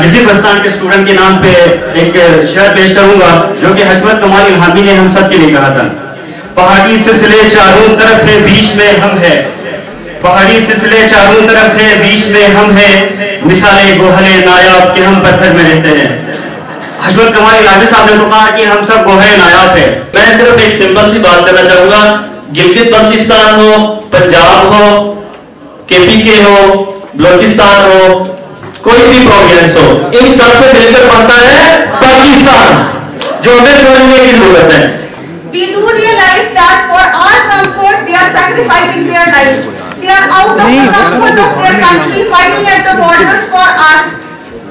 गिलगित बल्तिस्तान के स्टूडेंट के नाम पे एक शेर पेश करूंगा जो कि हजरत कमाल इल्हामी ने हम सब के लिए कहा था। पहाड़ी सिलसिले चारों तरफ है, बीच में हम है। पहाड़ी सिलसिले चारों तरफ है, बीच में हम है। मिसाले गोहरे नायाब के हम पत्थर में रहते हैं। हजरत कमाल इल्हामी साहब ने तो कहा कि हम सब गोहरे नायाब है। मैं सिर्फ एक सिंपल सी बात करना चाहूंगा, गिलगित बल्तिस्तान हो, पंजाब हो, केपीके हो, बलोचिस्तान हो, कोई भी प्रोविंस हो, इन सबसे मिलकर बनता है पाकिस्तान, जो हमें समझने की जरूरत है। We do realize that for our comfort they are sacrificing their lives. They are out of the comfort of their country, fighting at the borders for us.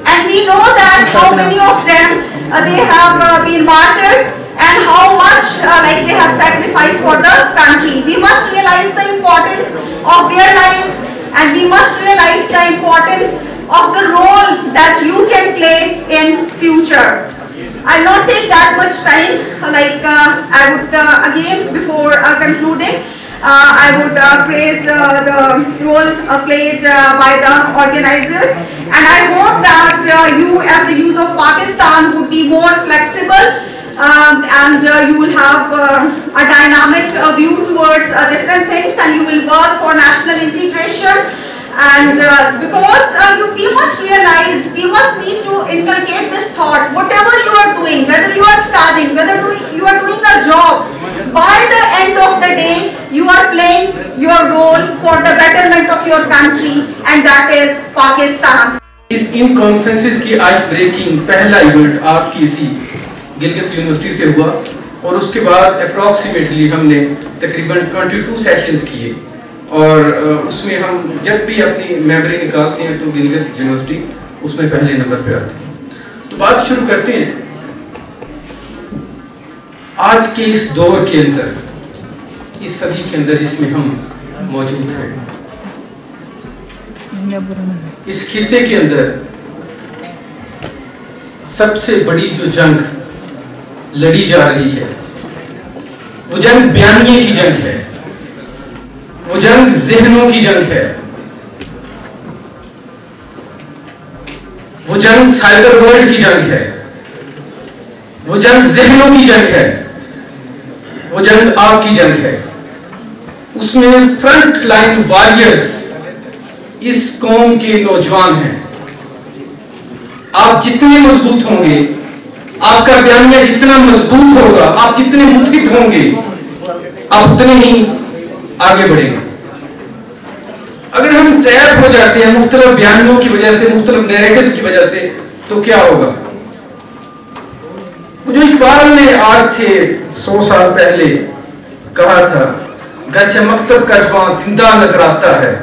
And we know that how many of them they have been martyred and how much like they have sacrificed for the country. We must realize the importance of their lives, and we must realize the importance of the role that you can play in future. I'll not take that much time. Like I would again before concluding, I would praise the role played by the organizers, and I hope that you as the youth of Pakistan would be more flexible and you will have a dynamic view towards different things, and you will work for national integration. And because we must realize, we must need to inculcate this thought, whatever you are doing, whether you are studying, whether you are doing a job, by the end of the day you are playing your role for the betterment of your country, and that is Pakistan. इस इन conferences की ice breaking पहला event आपकी इसी Gilgit university से हुआ, और उसके बाद अप्रॉक्सीमेटली हमने तकरीबन 22 सेशंस किए, और उसमें हम जब भी अपनी मेमोरी निकालते हैं तो गिलगित यूनिवर्सिटी उसमें पहले नंबर पे आती है। तो बात शुरू करते हैं। आज के इस दौर के अंदर, इस सदी के अंदर जिसमें हम मौजूद हैं, इस खित्ते के अंदर सबसे बड़ी जो जंग लड़ी जा रही है वो जंग बयानिए की जंग है, वो जंग ज़हनों की जंग है, वो जंग साइबर वर्ल्ड की जंग है, वो जंग ज़हनों की जंग है, वो जंग आपकी जंग है। उसमें फ्रंट लाइन वॉरियर्स इस कौम के नौजवान हैं। आप जितने मजबूत होंगे, आपका बयानिया जितना मजबूत होगा, आप जितने मुतहिद होंगे, आप उतने ही आगे बढ़ेंगे। अगर हम ट्रैप हो जाते हैं मुख्तलिफ बयानियों की वजह से, मुख्तलिफ नैरेटिव्स की वजह से, तो क्या होगा? जो इकबाल ने आज से 100 साल पहले कहा था, गरचे मकतब का जवान जिंदा नजर आता है,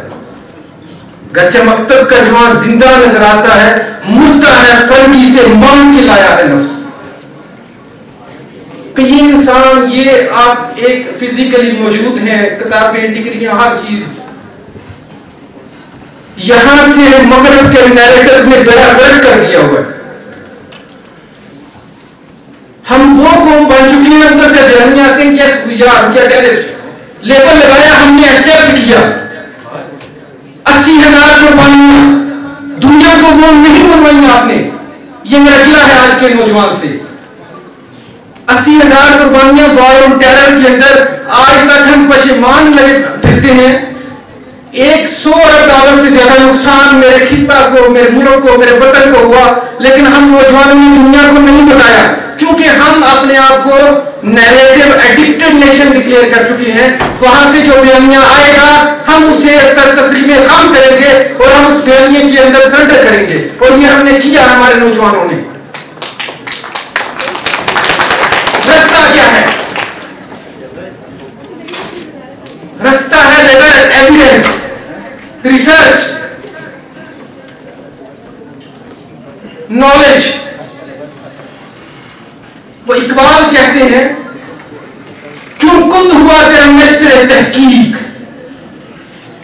गरचे मकतब का जवान जिंदा नजर आता है, मुर्दा है फर्मी से मांग के लाया है नफ्स। कि ये इंसान, ये आप एक फिजिकली मौजूद हैं, किताबें, डिग्रियां, हर चीज, यहां से मगरब के नैरेटिव्स ने बेड़ा गर्क कर दिया हुआ है। हम वो कौम बन चुके हैं, उधर से बयानियां आते हैं, यस वी आर, क्या टेररिस्ट लेबल लगाया, हमने एक्सेप्ट किया। 80,000 कुर्बानियां दुनिया को वो नहीं बनवाई आपने। ये मेरा गिला है आज के नौजवान से। 80,000 कुर्बानियां वॉर ऑन टेरर के अंदर, आज तक हम पशेमान लगे फिरते हैं। $100 अरब से ज्यादा नुकसान मेरे खित्ता को, मेरे मुल्क को, मेरे वतन को हुआ, लेकिन हम नौजवानों ने दुनिया को नहीं बताया, क्योंकि हम अपने आप को नैरेटिव एडिक्टेड नेशन डिक्लेयर कर चुके हैं। वहां से जो बयानिया आएगा हम उसे सर तस्लीम काम करेंगे और हम उस बयानिए के अंदर सरेंडर करेंगे, और ये हमने किया हमारे नौजवानों ने। रास्ता क्या है? रास्ता है एविडेंस, रिसर्च, नॉलेज। वो इकबाल कहते हैं, क्यों कुंद हुआ तेरा नश्र तहकीक,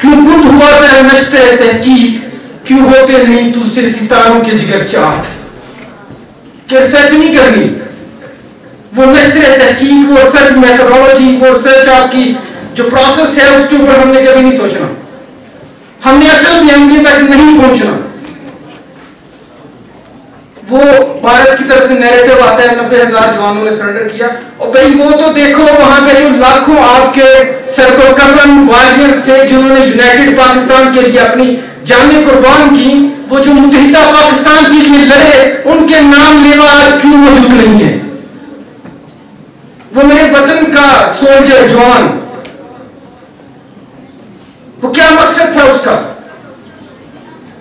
क्यों कुंद हुआ तेरा नश्र तहकीक, क्यों होते नहीं तुझसे सितारों के जिगर चाक। क्या सर्च नहीं करनी? वो नश्र तहकीक, वो सर्च मेथोडोलॉजी, वो सर्च आपकी जो प्रोसेस है, उसके ऊपर हमने कभी नहीं सोचना। हमने असल बयानिए तक नहीं पहुंचना। वो भारत की तरफ से नैरेटिव आता है 90,000 जवानों ने सरेंडर किया, और भाई वो तो देखो वहां पे जो लाखों आपके सरकर्म वॉरियर्स थे जिन्होंने यूनाइटेड पाकिस्तान के लिए अपनी जानें कुर्बान की, वो जो मुत्तहिदा पाकिस्तान के लिए लड़े, उनके नाम लेवा आज क्यों मौजूद नहीं है? वो मेरे वतन का सोल्जर जवान, वो क्या मकसद था उसका?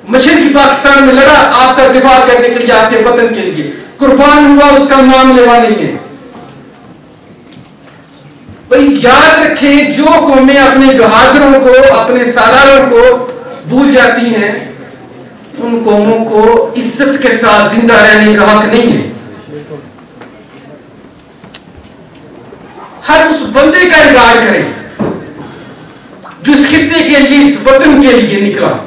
मशरकी पाकिस्तान में लड़ा आपका दिफा करने के लिए, आपके वतन के लिए कुर्बान हुआ, उसका नाम लेवा नहीं है। भाई याद रखें, जो कौमें अपने बहादुरों को, अपने सालारों को भूल जाती हैं, उन कौमों को इज्जत के साथ जिंदा रहने का हक नहीं है। हर उस बंदे का इकरार करें जो इस खित्ते के लिए, इस वतन के लिए निकला,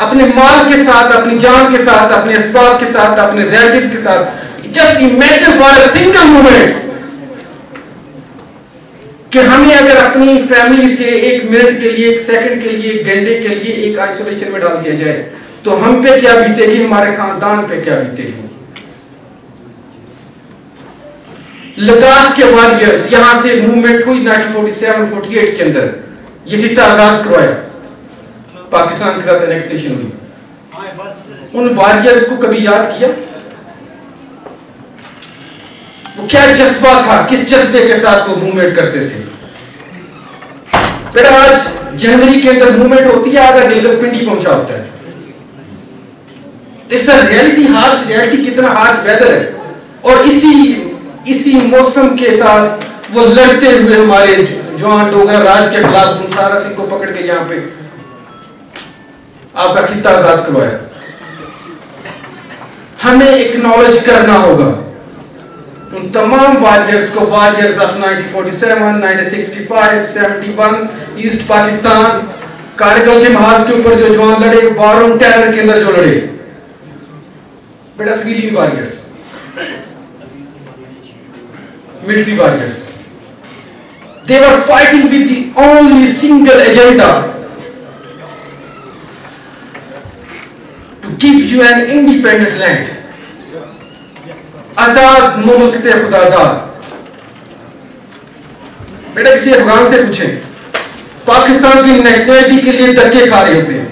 अपने माल के साथ, अपनी जान के साथ, अपने अस्बाब के साथ, अपने रिलेटिव्स के साथ। Just imagine for a single moment कि हमें अगर अपनी फैमिली से 1 मिनट के लिए, 1 सेकंड के लिए, 1 घंटे के लिए एक आइसोलेशन में डाल दिया जाए, तो हम पे क्या बीतेगी, हमारे खानदान पे क्या बीतेगी। लद्दाख के वॉरियर्स, यहां से मूवमेंट हुई 1947-48 के अंदर, ये खित्ता आजाद करवाया, पाकिस्तान के साथ एनेक्सेशन हुई। उन वॉरियर्स को कभी याद किया? वो क्या जज्बा था, किस जज्बे के साथ वो मूवमेंट करते थे? बेटा आज जनवरी के अंदर मूवमेंट होती है, आधा गिलगित पिंडी पहुंचा होता है। इस रियलिटी, हार्श रियलिटी, कितना हार्श वेदर है, और इसी मौसम के साथ वो लड़ते हुए हमारे जवान डोगरा राज के खिलाफ गुमसारा सिंह को पकड़ के यहां पे आपका खित्ता आजाद करवाया। हमें एक्नॉलेज करना होगा उन तमाम वॉरियर्स को, warriors of 1947, 1965, 71, east Pakistan, Kargil के महाज के ऊपर जो जवान लड़े, वॉर ऑन टेरर के अंदर जो लड़े, बेटा civilian warriors, military warriors, they were fighting with the only single agenda to give you an independent land, आजाद मुमलकते खुदादाद। बेटा किसी अफगान से पूछें, पाकिस्तान की नेशनलिटी के लिए धक्के खा रहे होते हैं।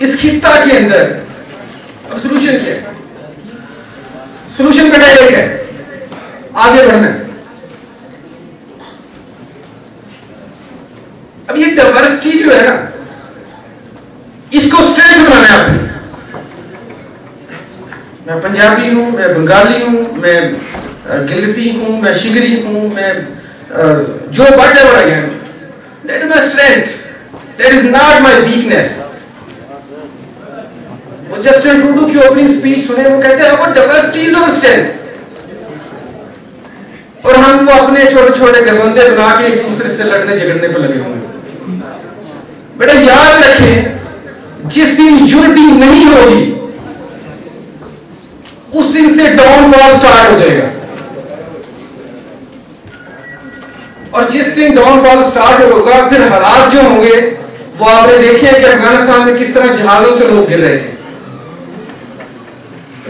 इस खित्ता के अंदर अब सोल्यूशन क्या है? सोल्यूशन बेटा एक है, आगे बढ़ना है। अब ये डाइवर्सिटी जो है ना, इसको स्ट्रेंथ बनाना है अपनी। मैं पंजाबी हूं, मैं बंगाली हूं, मैं गिलगिती हूं, मैं शिगरी हूं, मैं जो whatever I am, that is my strength, that is not my weakness। वो जस्टिन ट्रूडो की ओपनिंग स्पीच सुने, वो कहते हैं डाइवर्सिटी इज आवर स्ट्रेंथ, और हम वो अपने छोटे छोटे गठबंधन बना के एक दूसरे से लड़ने झगड़ने पर लगे हुए। बेटा याद रखें, जिस दिन यूनिटी नहीं होगी उस दिन से डाउनफॉल स्टार्ट हो जाएगा, और जिस दिन डाउनफॉल स्टार्ट होगा फिर हालात जो होंगे वो आपने देखे हैं कि अफगानिस्तान में किस तरह जहाजों से लोग गिर रहे थे।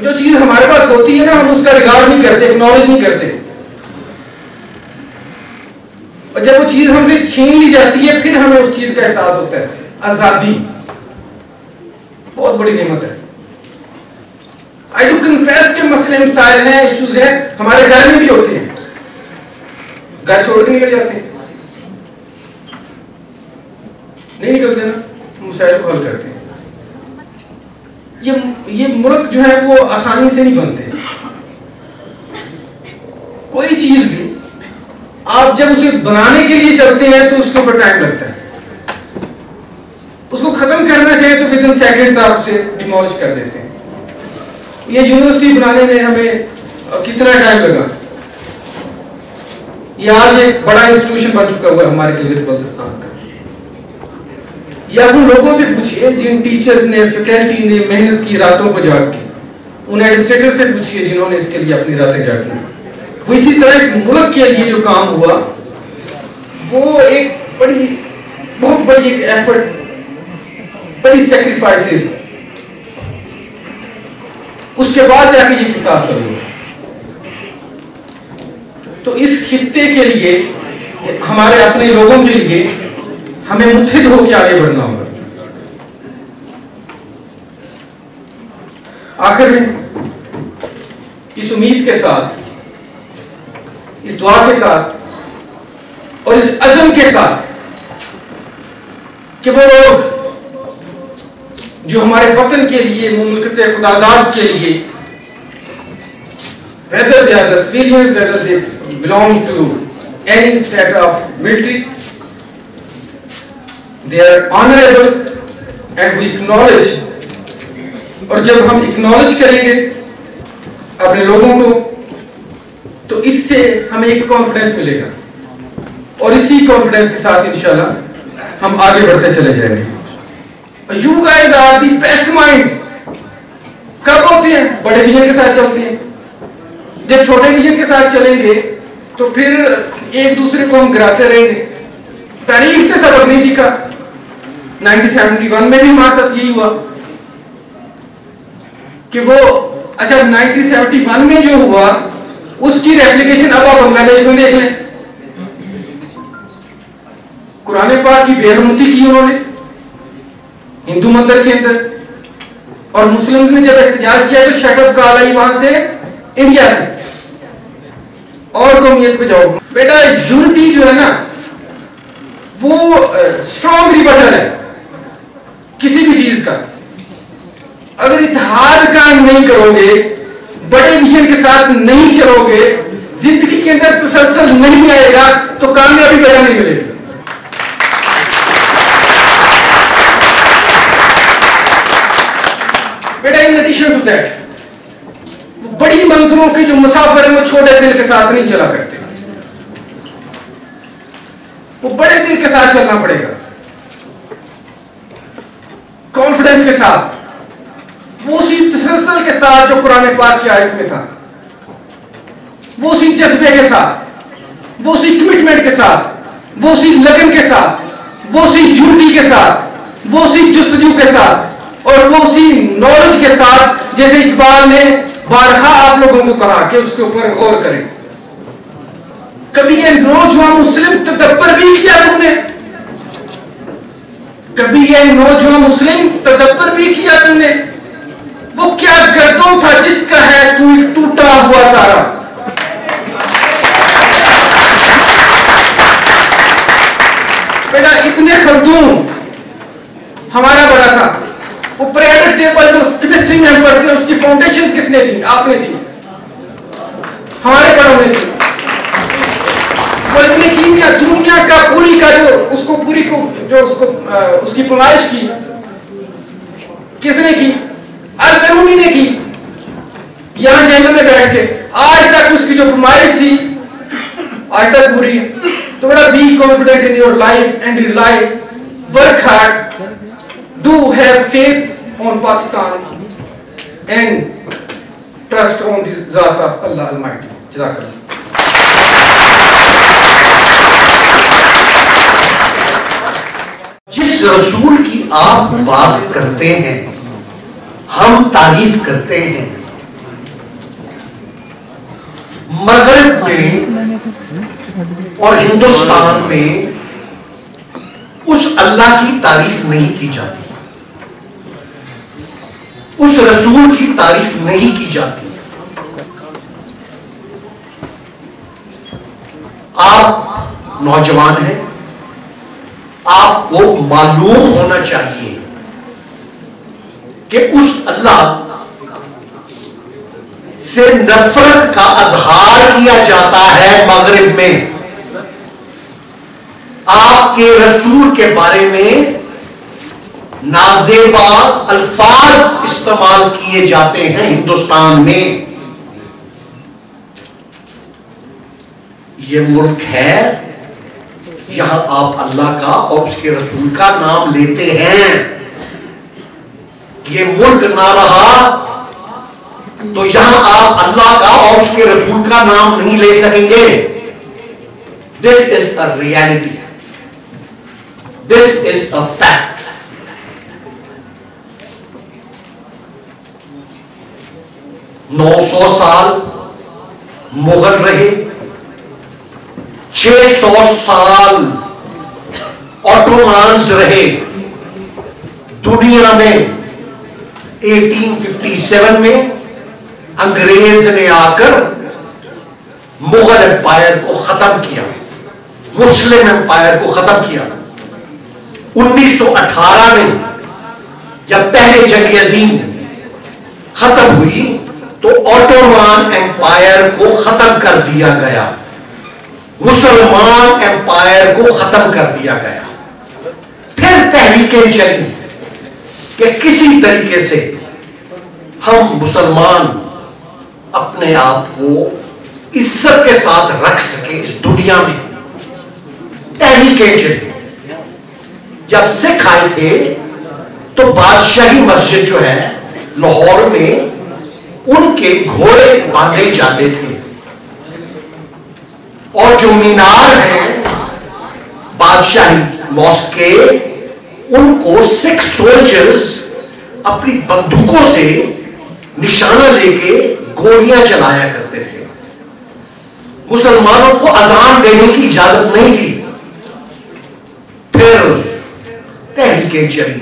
जो चीज हमारे पास होती है ना, हम उसका रिगार्ड नहीं करते, एक्नॉलेज नहीं करते, और जब वो चीज हमसे छीन ली जाती है फिर हमें उस चीज का एहसास होता है। आजादी बहुत बड़ी नेमत है। आई डू कन्फेस के मसले मसाइल हैं, इश्यूज हैं, हमारे घर में भी होते हैं, घर छोड़ के निकल जाते हैं, नहीं निकलते ना, मसाइल को हल करते हैं। ये मुल्क जो है वो आसानी से नहीं बनते। कोई चीज भी आप जब उसे बनाने के लिए चलते हैं तो उसके ऊपर टाइम लगता है, उसको खत्म करना चाहिए तो विदिन सेकंड्स आप उसे डिमोलिश कर देते हैं। ये यूनिवर्सिटी बनाने में हमें कितना टाइम लगा, ये आज एक बड़ा इंस्टीट्यूशन बन चुका हुआ है हमारे गिलगित बल्तिस्तान का। या उन लोगों से पूछिए जिन टीचर्स ने, फैकल्टी ने मेहनत की रातों को जाग के, उन एडमिनिस्ट्रेटर से पूछिए जिन्होंने इसके लिए अपनी रातें जागी। वो इसी तरह इस मुल्क के लिए जो काम हुआ वो एक बहुत बड़ी एक एफर्ट, बड़ी सैक्रिफाइसेस उसके बाद जाके ये खिता हासिल हुआ। तो इस खित्ते के लिए, हमारे अपने लोगों के लिए हमें मुत्हिद होकर आगे बढ़ना होगा। आखिर में इस उम्मीद के साथ, इस दुआ के साथ और इस अज़म के साथ कि वो लोग जो हमारे वतन के लिए, मुमलकत खुदादाद के लिए, whether they are the civilians, whether they belong to any strata of military, they are honorable and we acknowledge। और जब हम acknowledge करेंगे अपने लोगों को, तो इससे हमें एक कॉन्फिडेंस मिलेगा और इसी कॉन्फिडेंस के साथ इंशाल्लाह हम आगे बढ़ते चले जाएंगे। You guys are the best minds। कब होते हैं? बड़े विजन के साथ चलते हैं। जब छोटे विजन के साथ चलेंगे तो फिर एक दूसरे को हम गिराते रहेंगे। तारीख से सबक नहीं सीखा। 1971 में भी हमारे साथ यही हुआ कि वो, अच्छा 1971 में जो हुआ उसकी रेप्लिकेशन अब आप बांग्लादेश में देख लें। कुरान पाक की बेहरमती की उन्होंने हिंदू मंदिर के अंदर, और मुस्लिम्स ने जब एहतजाज किया तो शटअप कॉल आई वहां से, इंडिया से, और कौमियत पे जाओ। बेटा यूनिटी जो है ना वो स्ट्रॉन्ग रिबटल है किसी भी चीज का। अगर इत्तेहाद काम नहीं करोगे, बड़े विजन के साथ नहीं चलोगे, जिंदगी के अंदर तसलसल नहीं आएगा तो कामयाबी बेटा नहीं मिलेगी। बेटा इन एडिशन टू दैट, बड़ी मंजिलों के जो मुसाफिर हैं वो छोटे दिल के साथ नहीं चला करते, वो बड़े दिल के साथ चलना पड़ेगा, कॉन्फिडेंस के साथ, वो उसी तसल्सल के साथ जो कुरान पाक की आयत में था, वो उसी जज्बे के साथ, वो उसी कमिटमेंट के साथ, वो उसी लगन के साथ, वो उसी यूनिटी के साथ, वो उसी जुस्तजू के साथ और वो उसी नॉलेज के साथ, जैसे इकबाल ने बारहा आप लोगों को कहा कि उसके ऊपर गौर करें। कभी ये नौजवान मुस्लिम तदब्बर भी किया तुमने? कभी ये नौजवान मुस्लिम तदब्बर भी किया तुमने? वो क्या गर्दों था जिसका है तू एक टूटा हुआ तारा। बेटा इब्ने खल्दून हमारा बड़ा था, वो पीरियोडिक टेबल जो केमिस्ट्री में हम पढ़ते हैं उसकी फाउंडेशन किसने दी? आपने दी, हमारे बड़ों ने दी। वो इतनी कीमिया दुनिया का पूरी का जो उसको पूरी को जो उसको उसकी पैमाइश की किसने की? अल-बिरूनी ने की, यहां जेल में बैठ के। आज तक उसकी जो पैमाइश थी आज तक पूरी है। तो बड़ा be confident in your life and rely, work hard, do have faith on Pakistan and trust on the Zat of Allah Almighty। Jazakallah। जिस रसूल की आप बात करते हैं, हम तारीफ करते हैं, मगरिब में और हिंदुस्तान में उस अल्लाह की तारीफ नहीं की जाती, उस रसूल की तारीफ नहीं की जाती। आप नौजवान हैं, आपको मालूम होना चाहिए कि उस अल्लाह से नफरत का अजहार किया जाता है मगरिब में। आपके रसूल के बारे में नाजेबा अल्फाज इस्तेमाल किए जाते हैं हिंदुस्तान में। यह मुल्क है, यहां आप अल्लाह का और उसके रसूल का नाम लेते हैं। यह मुल्क ना रहा तो यहां आप अल्लाह का और उसके रसूल का नाम नहीं ले सकेंगे। This is a reality, this is a fact. 900 साल मुगल रहे, 600 साल ऑटोमान्स रहे। दुनिया में 1857 में अंग्रेज ने आकर मुगल एम्पायर को खत्म किया, मुस्लिम एम्पायर को खत्म किया। 1918 में जब पहले जंग अजीम खत्म हुई तो ऑटोमान एम्पायर को खत्म कर दिया गया, मुसलमान एम्पायर को खत्म कर दिया गया। फिर तहरीकें चली कि किसी तरीके से हम मुसलमान अपने आप को इज्जत के साथ रख सके इस दुनिया में। तहरीकें चली। जब सिख आए थे तो बादशाही मस्जिद जो है लाहौर में, उनके घोड़े बांधे जाते थे और जो मीनार हैं बादशाही मॉस्क के, उनको सिख सोल्जर्स अपनी बंदूकों से निशाना लेके गोलियां चलाया करते थे। मुसलमानों को अजान देने की इजाजत नहीं थी। फिर तहरीकें चली,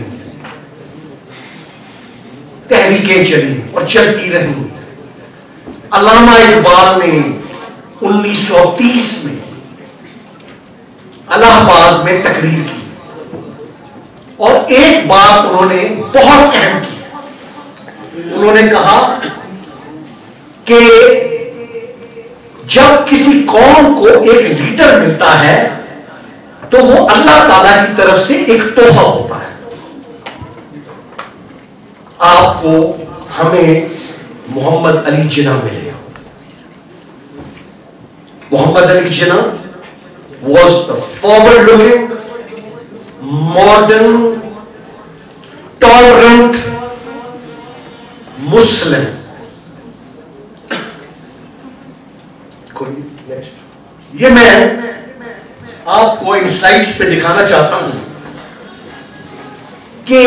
तहरीकें चली और चलती रही। अल्लामा इकबाल ने 1930 में इलाहाबाद में तकरीर की और एक बात उन्होंने बहुत अहम की। उन्होंने कहा कि जब किसी कौम को एक लीडर मिलता है तो वो अल्लाह ताला की तरफ से एक तोहफा होता है। आपको हमें मोहम्मद अली जिन्ना मिले। Mohammad Ali Jinnah was a forward looking, modern, tolerant Muslim. ये मैं आपको इन स्लाइड्स पे दिखाना चाहता हूं कि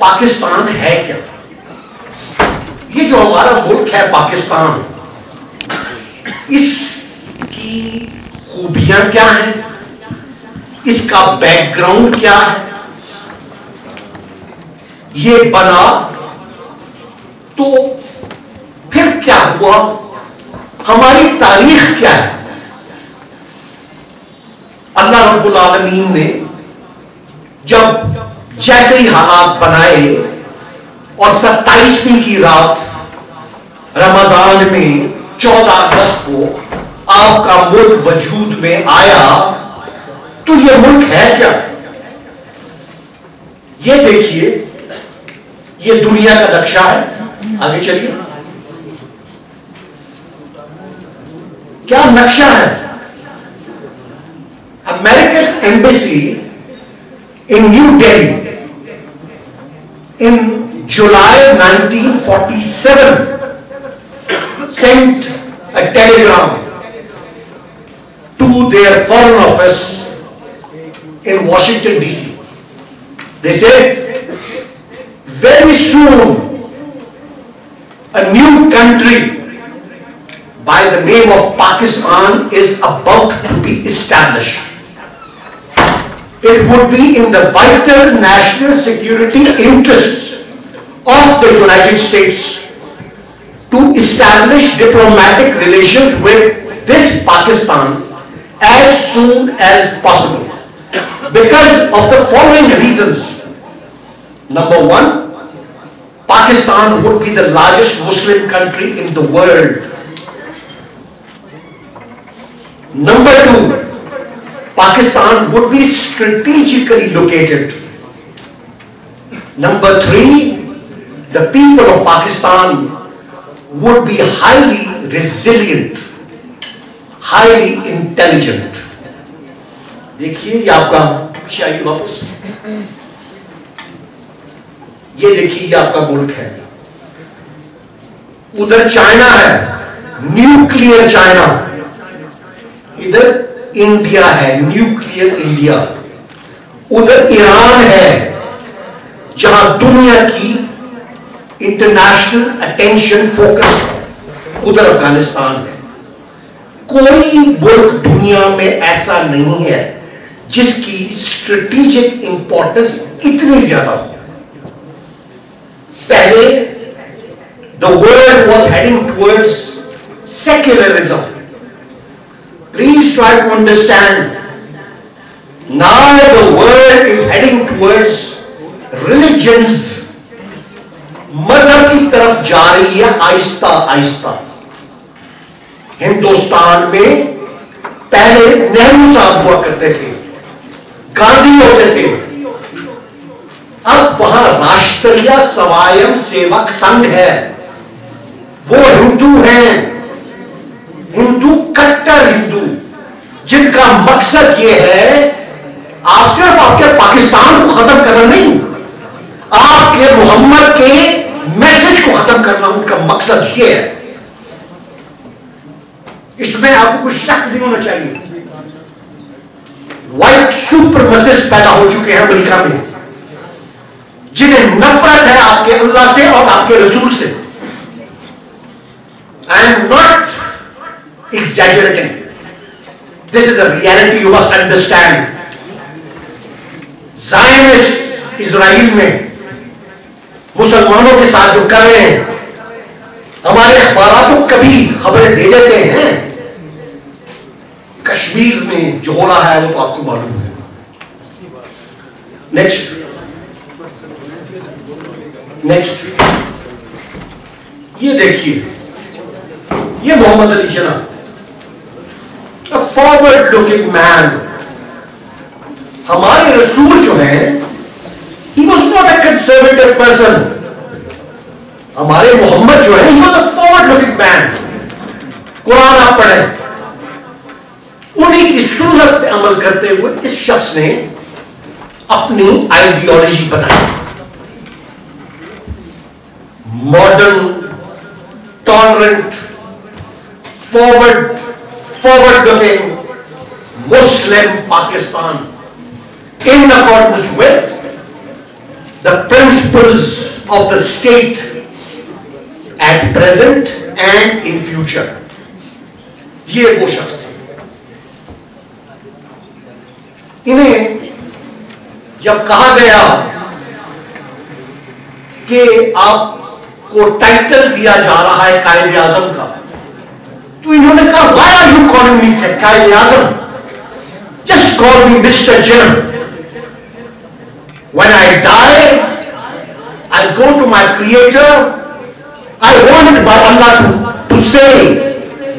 पाकिस्तान है क्या। ये जो हमारा मुल्क है पाकिस्तान, इसकी खूबियां क्या हैं, इसका बैकग्राउंड क्या है, ये बना तो फिर क्या हुआ, हमारी तारीख क्या है। अल्लाह रब्बुल आलमीन ने जब जैसे ही हालात बनाए और 27वीं की रात रमजान में 14 अगस्त को आपका मुल्क वजूद में आया, तो ये मुल्क है क्या। ये देखिए, ये दुनिया का नक्शा है। आगे चलिए, क्या नक्शा है। American embassy in new Delhi in July 1947 sent a telegram to their foreign office in Washington DC. They said, very soon a new country by the name of Pakistan is about to be established. It would be in the vital national security interests of the United States to establish diplomatic relations with this Pakistan as soon as possible because of the following reasons. Number one, Pakistan would be the largest Muslim country in the world. Number two, Pakistan would be strategically located. Number three, the people of Pakistan would be highly resilient, highly intelligent. देखिए, ये आपका चाहिए वापस, ये देखिए, ये आपका मुल्क है। उधर चाइना है, न्यूक्लियर चाइना। इधर इंडिया है, न्यूक्लियर इंडिया। उधर ईरान है, जहां दुनिया की इंटरनेशनल अटेंशन फोकस उधर अफगानिस्तान है। कोई मुल्क दुनिया में ऐसा नहीं है जिसकी स्ट्रेटेजिक इंपॉर्टेंस इतनी ज्यादा हो। पहले the world was heading towards secularism. Please try to understand, now the world is heading towards religions. मजहब की तरफ जा रही है आहिस्ता आहिस्ता। हिंदुस्तान में पहले नेहरू साहब हुआ करते थे, गांधी होते थे, अब वहां राष्ट्रीय स्वयं सेवक संघ है। वो हिंदू हैं, हिंदू कट्टर हिंदू, जिनका मकसद ये है आप सिर्फ आपके पाकिस्तान को खत्म करना नहीं, आपके मोहम्मद के मैसेज को खत्म करना उनका मकसद ये है। इसमें आपको कोई शक नहीं होना चाहिए। व्हाइट सुपरमसिस्ट पैदा हो चुके हैं अमेरिका में, जिन्हें नफरत है आपके अल्लाह से और आपके रसूल से। I am not exaggerating, this is the reality, you must understand. Zionist Israel में मुसलमानों के साथ जो कर रहे हैं, हमारे अखबारों को कभी खबरें दे देते हैं। कश्मीर में जो हो रहा है वो तो आपको मालूम है। नेक्स्ट ये देखिए, ये Mohammad Ali Jinnah, a forward looking man. हमारे रसूल जो है, he was not a conservative person. हमारे मोहम्मद जो है, he was a forward looking man. Quran आप पढ़ें, उन्हीं की सुन्नत पे अमल करते हुए इस शख्स ने अपनी आइडियोलॉजी बनाई। Modern, tolerant, forward looking Muslim Pakistan, in accordance with the principles of the state at present and in future. ये वो शख्स थे। इन्हें जब कहा गया कि आपको टाइटल दिया जा रहा है कायदे आजम का, तो इन्होंने कहा why are you calling me कायदे आजम? Just call me Mr. Jinnah. When I die, I go to my Creator. I want by Allah to say,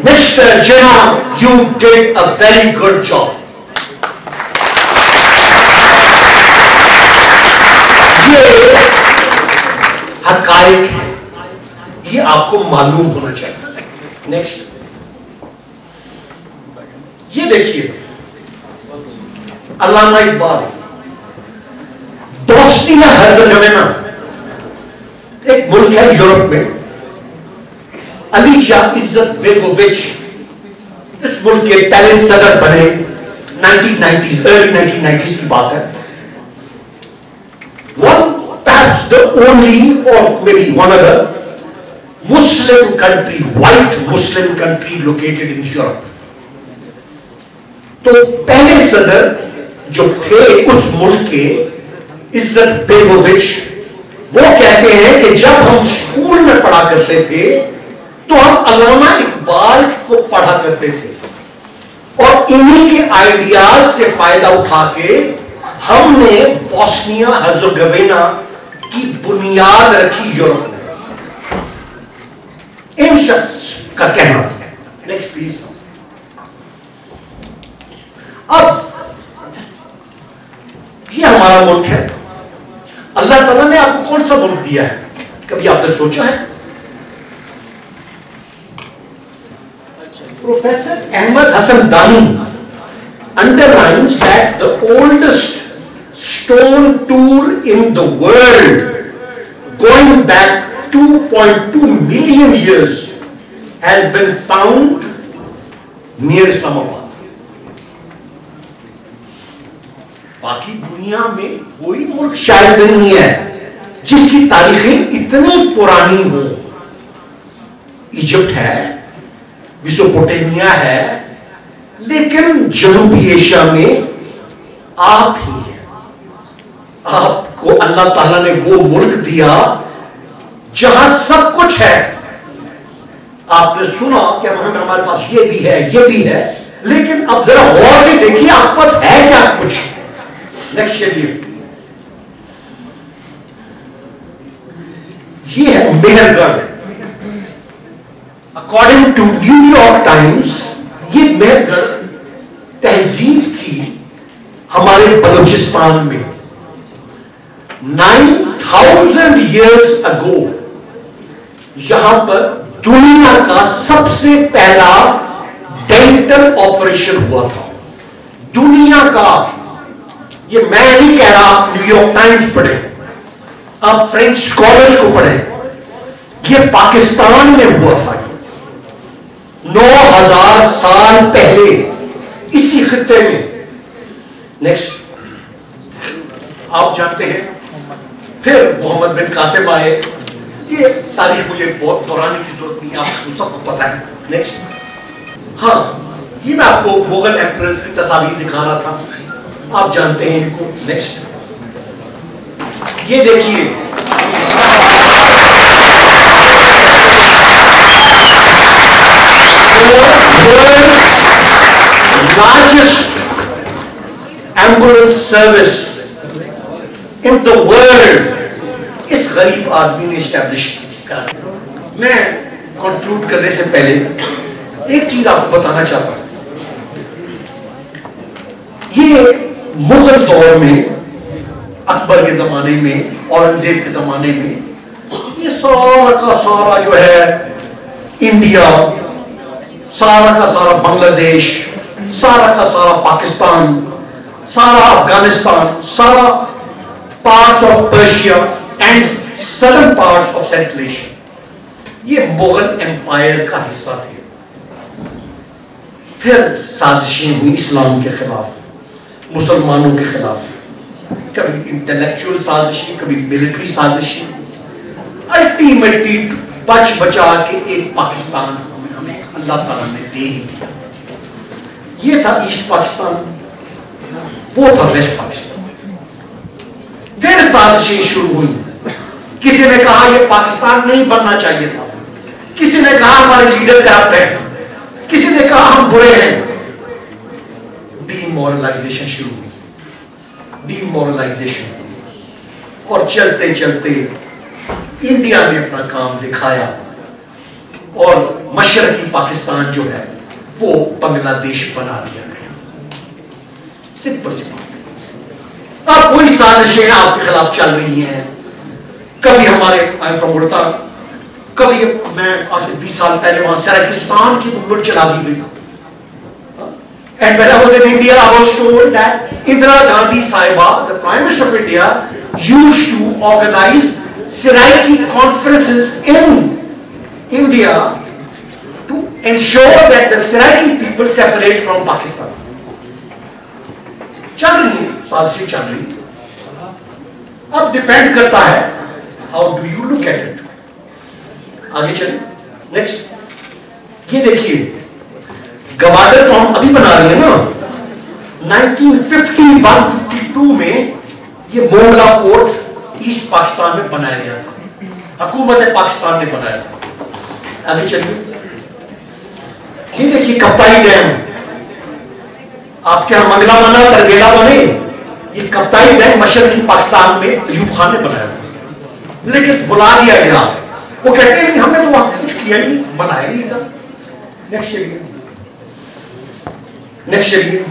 Mr. Jinnah, you did a very good job. ये हकायक है, ये आपको मालूम होना चाहिए। Next, ये देखिए, अल्लामा इकबाल, बोस्निया हर्ज़ेगोविना एक मुल्क है यूरोप में। अलीशा इज्जत बेगोविच इस मुल्क के पहले सदर बने 1990s, अर्ली 1990s की बात है। perhaps the only or maybe one other Muslim country, white Muslim country located in Europe. तो पहले सदर जो थे उस मुल्क के, इज्जत बेगोविच, वो कहते हैं कि जब हम स्कूल में पढ़ा करते थे तो हम अल्लामा इकबाल को पढ़ा करते थे और इन्हीं के आइडियाज से फायदा उठा के हमने बोस्निया हर्ज़ेगोविना की बुनियाद रखी यूरोप में। इन शख्स का कहना था। Next please. अब ये हमारा मुल्क है। अल्लाह ताला ने आपको कौन सा मुल्क दिया है, कभी आपने सोचा है? Professor Ahmad Hassan Dani underlines that the oldest stone tool in the world, going back 2.2 million years, has been found near Islamabad. बाकी दुनिया में कोई मुल्क शायद नहीं है जिसकी तारीखें इतनी पुरानी हो। इजिप्ट है, मेसोपोटामिया है, लेकिन जनूबी एशिया में आप ही है। आपको अल्लाह ताला ने वो मुल्क दिया जहां सब कुछ है। आपने सुना कि हमारे पास ये भी है, ये भी है, लेकिन अब जरा गौर से देखिए आपके पास है क्या कुछ। नेक्स्ट चलिए, ये है Mehrgarh. According to New York Times ये मेहरगढ़ तहजीब थी हमारे बलूचिस्तान में 9000 years ago। यहां पर दुनिया का सबसे पहला डेंटल ऑपरेशन हुआ था। दुनिया का, ये मैं नहीं कह रहा, आप न्यूयॉर्क टाइम्स पढ़े, आप फ्रेंच स्कॉलर्स को पढ़े, ये पाकिस्तान में हुआ था। 9000 साल पहले इसी खित्ते में। नेक्स्ट, आप जानते हैं फिर मोहम्मद बिन कासिम आए। ये तारीख मुझे बहुत दोहराने की जरूरत नहीं है, आपको सबको पता है। नेक्स्ट, हाँ, ये मैं आपको मुगल एम्प्रेस की तस्वीर दिखा रहा था, आप जानते हैं इनको। नेक्स्ट, ये देखिए, largest ambulance service in the world इस गरीब आदमी ने स्टैब्लिश करा। मैं कंक्लूड करने से पहले एक चीज आपको बताना चाहता हूं। ये मुगल दौर में, अकबर के जमाने में, औरंगजेब के जमाने में, ये सारा का सारा जो है इंडिया, सारा का सारा बांग्लादेश, सारा का सारा पाकिस्तान, सारा अफगानिस्तान, सारा parts of Persia and southern parts of central Asia, ये मुगल एम्पायर का हिस्सा थे। फिर साजिशें हुई इस्लाम के खिलाफ, मुसलमानों के खिलाफ, कभी इंटेलेक्चुअल साजिशें, कभी मिलिट्री साजिशें। अल्टीमेटली बच बचा के एक पाकिस्तान हमें अल्लाह ताला ने दे ही दिया। ये था ईस्ट पाकिस्तान, वो था वेस्ट पाकिस्तान। फिर साजिशें शुरू हुई। किसी ने कहा ये पाकिस्तान नहीं बनना चाहिए था, किसी ने कहा हमारे लीडर करप्ट है, किसी ने कहा हम बुरे हैं। डीमोरलाइजेशन शुरू हुई, डीमोरलाइजेशन, और चलते चलते इंडिया ने अपना काम दिखाया और मशरकी पाकिस्तान जो है वो बांग्लादेश बना दिया गया। सिंपल सी बात। अब कोई साजिशें आपके खिलाफ चल रही हैं। कभी हमारे, आई एम फ्रॉम मुल्तान, कभी मैं आज से 20 साल पहले वहां सराकिस्तान की मुहर चला दी गई। And when I was in India, I was told that Indira Gandhi Sahiba, the Prime Minister of India, used to organize Saraiki conferences in India to ensure that the Saraiki people separate from Pakistan. चल रही है साजिशें, चल रही है। अब depend करता है how do you look at it. आगे चलें। नेक्स्ट, ये देखिए, गवादर तो हम अभी बना रहे हैं ना। 1951-52 में ये मोंगला पोर्ट ईस्ट पाकिस्तान में बनाया गया था, हुकूमत पाकिस्तान ने बनाया था। आगे चलिए, ये देखिए कप्ताई डैम। आपके यहां मंगला बना, करगेला बने, ये कप्ताई डैम मशरकी पाकिस्तान में अयूब खान ने बनाया था, लेकिन बुला दिया गया। वो कहते हैं हमने तो वहां कुछ किया ही नहीं, बनाया नहीं था। नेक्स्ट चलिए, नेक्स्ट चलिए,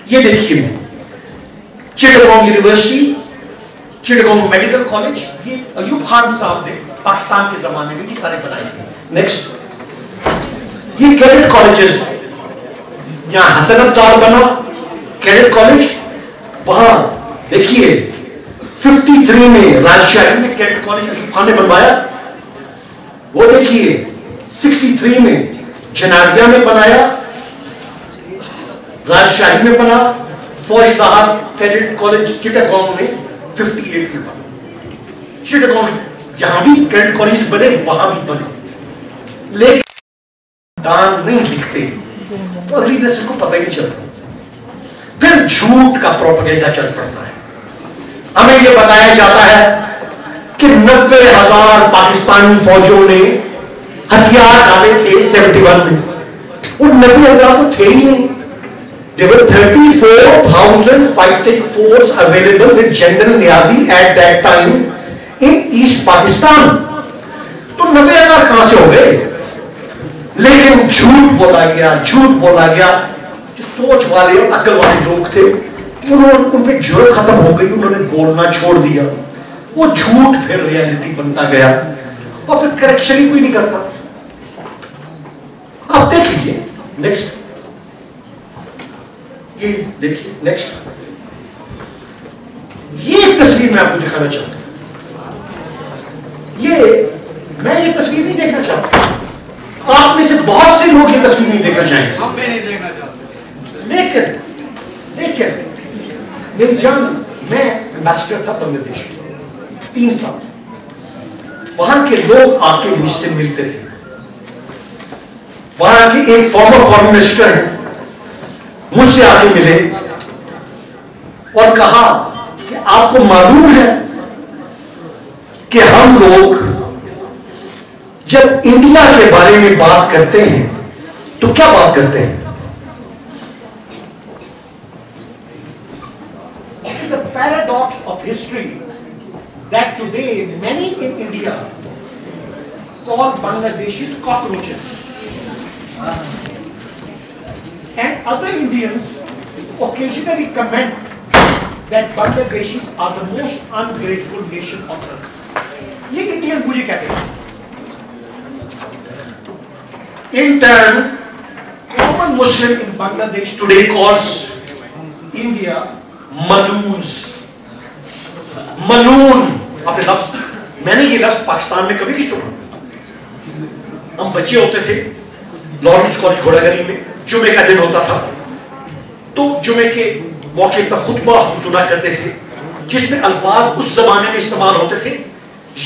ये देखिए Chittagong university, Chittagong medical college, ये अयूब खान साहब ने पाकिस्तान के जमाने में ये सारे बनाए थे। नेक्स्ट, ये कैडेट कॉलेजेस, यहां हसन अब्दाल बना कैडेट कॉलेज, वहां देखिए 53 में राजशाही में कैडेट कॉलेज अयूब खान ने बनवाया। वो देखिए 63 में जनाबिया में बनाया, राजशाही में बना, फौजदार कैडेट कॉलेज चिटागोंग में 58 में बना। स्टेट अकाउंट, जहां भी क्रेडिट कॉलेज बने वहां भी बने, लेकिन दान नहीं लिखते तो अगली नस्ल को पता ही नहीं चलता। फिर झूठ का प्रोपेगेंडा चल पड़ता है। हमें यह बताया जाता है कि 90,000 पाकिस्तानी फौजियों ने हथियार डाले थे 71 में, उन 90,000 तो थे ही नहीं। There were 34,000 fighting force available with General Niazi at that time in East Pakistan. तो 90,000 कहां से हो गए? लेकिन झूठ बोला गया, झूठ बोला गया। जो सोच वाले और अक्ल वाले लोग थे उन्होंने, उन पे जुर्रत खत्म हो गई, उन्होंने बोलना छोड़ दिया। वो झूठ फिर रियलिटी बनता गया और फिर करेक्शन ही कोई नहीं करता। आप देख लीजिए नेक्स्ट, ये देखिए नेक्स्ट, ये तस्वीर मैं आपको दिखाना चाहता हूं। मैं ये तस्वीर नहीं देखना चाहता, आप में से बहुत से लोग ये तस्वीर नहीं देखना चाहेंगे, हम भी नहीं देखना चाहते। लेकिन मेरी जान, मैं एम्बेसडर था बांग्लादेश 3 साल, वहां के लोग आके मुझसे मिलते थे। वहां की एक फॉर्मर फॉरेन मिनिस्टर मुझसे आके मिले और कहा कि आपको मालूम है कि हम लोग जब इंडिया के बारे में बात करते हैं तो क्या बात करते हैं? It's a paradox of history that today many in India call Bangladeshis cockroaches, and other Indians occasionally comment that Bangladeshis are the most ungrateful nation on earth. ये Indians मुझे कहते हैं। In turn, common Muslim in Bangladesh today calls India मलून्स। मलून, आपने लफ्ज, मैंने ये लफ्ज पाकिस्तान में कभी नहीं सुना। हम बच्चे होते थे लॉरेंस कॉलेज घोड़ागरी में, जुमे का दिन होता था तो जुमे के मौके पर खुतबा हम सुना करते थे जिसमें अल्फाज उस जमाने में इस्तेमाल होते थे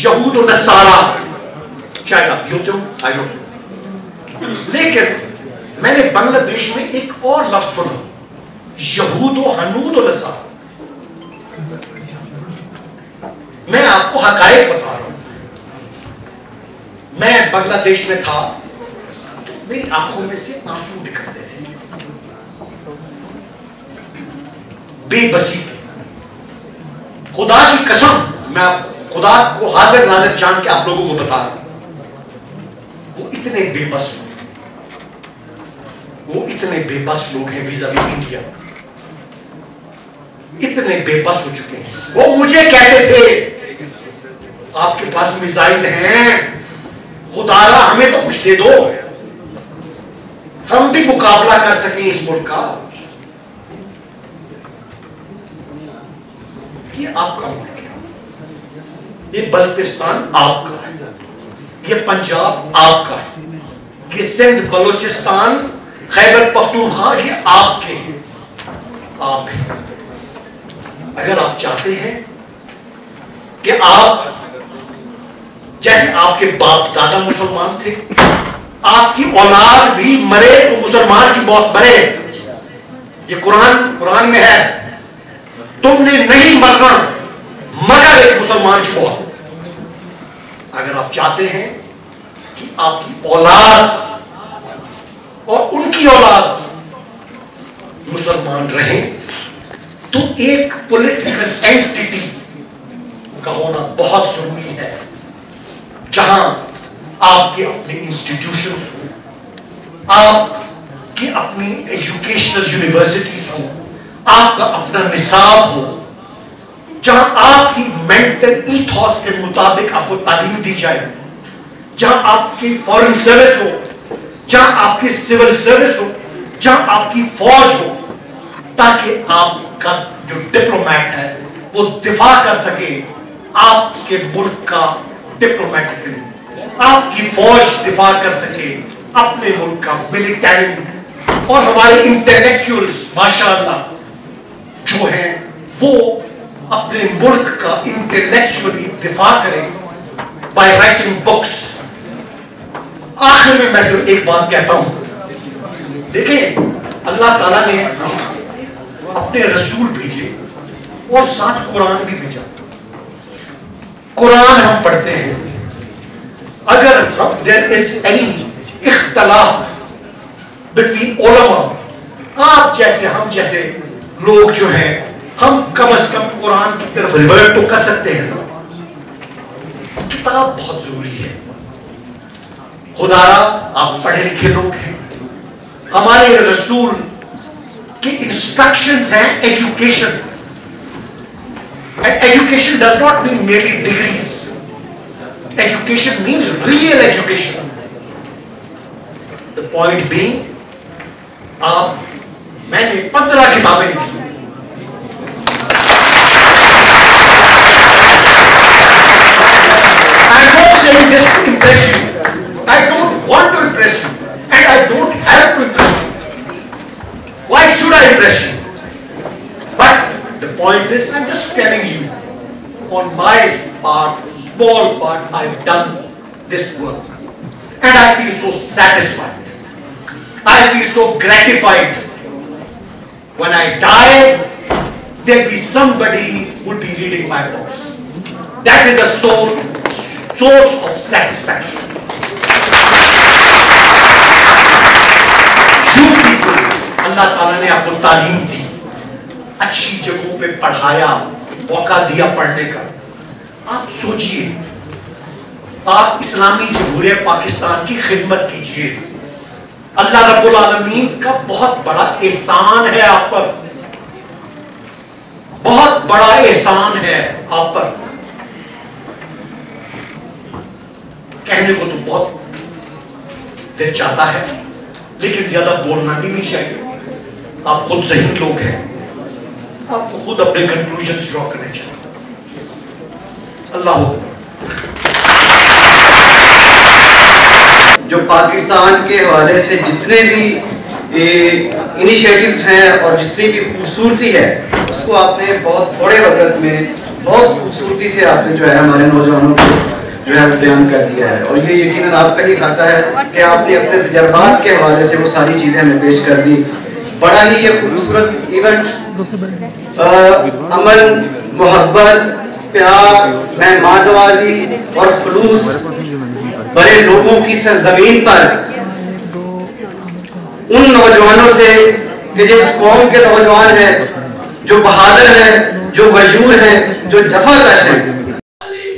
यहूद और नसारा, शायद आप भी होते हो, आई डोंट नो। लेकिन मैंने बांग्लादेश में एक और लफ्ज सुना, यहूद और हनूद और नसारा। मैं आपको हकायक बता रहा हूं, मैं बांग्लादेश में था तो मेरी आंखों में से आंसू निकलते थे बेबसी के। खुदा की कसम, मैं खुदा को हाजिर नाजिर जान के आप लोगों को बता रहा हूं, वो इतने बेबस लोग हैं विज़ा-विज़ इंडिया, इतने बेबस हो चुके हैं। वो मुझे कहते थे आपके पास मिसाइल हैं, खुदारा हमें तो कुछ दे दो, हम भी मुकाबला कर सकें इस मुल्क का। ये आपका मुल्क है, ये बल्तिस्तान आपका है, ये पंजाब आपका है, ये सिंध बलूचिस्तान खैबर पख्तूनख्वा ये आपके हैं, आप हैं। अगर आप चाहते हैं कि आप जैसे आपके बाप दादा मुसलमान थे, आपकी औलाद भी मरे तो मुसलमान की मौत मरे, ये कुरान में है, तुमने नहीं मरना मगर एक मुसलमान की मौत। अगर आप चाहते हैं कि आपकी औलाद और उनकी औलाद मुसलमान रहे तो एक पॉलिटिकल एंटिटी का होना बहुत जरूरी है जहां आपके अपने इंस्टीट्यूशंस हो, आपकी अपनी एजुकेशनल यूनिवर्सिटीज हो, आपका अपना निसाब हो, जहां आपकी मेंटल ईथॉस के मुताबिक आपको तालीम दी जाए, जहां आपकी फॉरेन सर्विस हो, जहां आपकी सिविल सर्विस हो, जहां आपकी फौज हो, ताकि आपका जो डिप्लोमेट है वो दिफा कर सके आपके मुल्क का डिप्लोमेटिकली, आपकी फौज दिफा कर सके अपने मुल्क का मिलिटरी, और हमारे इंटेलेक्चुअल्स माशाअल्लाह जो हैं वो अपने मुल्क का इंटेलेक्चुअली दिफा करें बाय राइटिंग बुक्स। आखिर में मैं सिर्फ एक बात कहता हूं, देखिए अल्लाह ताला ने अपने रसूल भेजे और साथ कुरान भी भेजा। कुरान हम पढ़ते हैं, अगर देयर इज एनी इख्तलाफ बिटवीन उलमा, आप जैसे हम जैसे लोग जो हैं, हम कम से कम कुरान की तरफ रिवर्ट तो कर सकते हैं ना। किताब बहुत जरूरी है। खुदारा आप पढ़े लिखे लोग हैं, हमारे रसूल की इंस्ट्रक्शंस हैं education. And education does not mean मेरी degrees, education means real education. The point being, मैंने 15 किताबें लिखी। I am not saying this to impress you. I don't want to impress you, and I don't have to impress you. Why should I impress you? But the point is, I'm just telling you, on my part, small part, I've done this work, and I feel so satisfied. I feel so gratified. When I die, there'll be somebody who'll be reading my books. That is a source of satisfaction. You people, अल्लाह ताला ने आपको तालीम दी, अच्छी जगहों पे पढ़ाया, मौका दिया पढ़ने का। आप सोचिए, आप इस्लामी जमहूरिया पाकिस्तान की खिदमत कीजिए। अल्लाह रब्बुल आलमीन का बहुत बड़ा एहसान है आप पर, बहुत बड़ा एहसान है आप पर। कहने को तो बहुत दिल चाहता है, लेकिन ज्यादा बोलना भी नहीं चाहिए। आप खुद सही लोग हैं, आपको खुद अपने कंक्लूजन्स ड्रॉ करने चाहिए। अल्लाह जो पाकिस्तान के हवाले से जितने भी इनिशिएटिव्स हैं और जितनी भी खूबसूरती है, उसको आपने बहुत थोड़े वक्त में बहुत खूबसूरती से आपने जो है हमारे नौजवानों को जो है बयान कर दिया है। और ये यकीनन आपका ही खासा है कि आपने अपने तजर्बात के हवाले से वो सारी चीज़ें हमें पेश कर दी। बड़ा ही ये खूबसूरत इवेंट अमन, मोहब्बत, प्यार, मेहमान नवाजी और खुलूस बड़े लोगों की सरजमीन पर उन नौजवानों से कि जिस कौम के नौजवान हैं, जो बहादुर हैं, जो वजूर हैं, जो जफाकश हैं। पूरी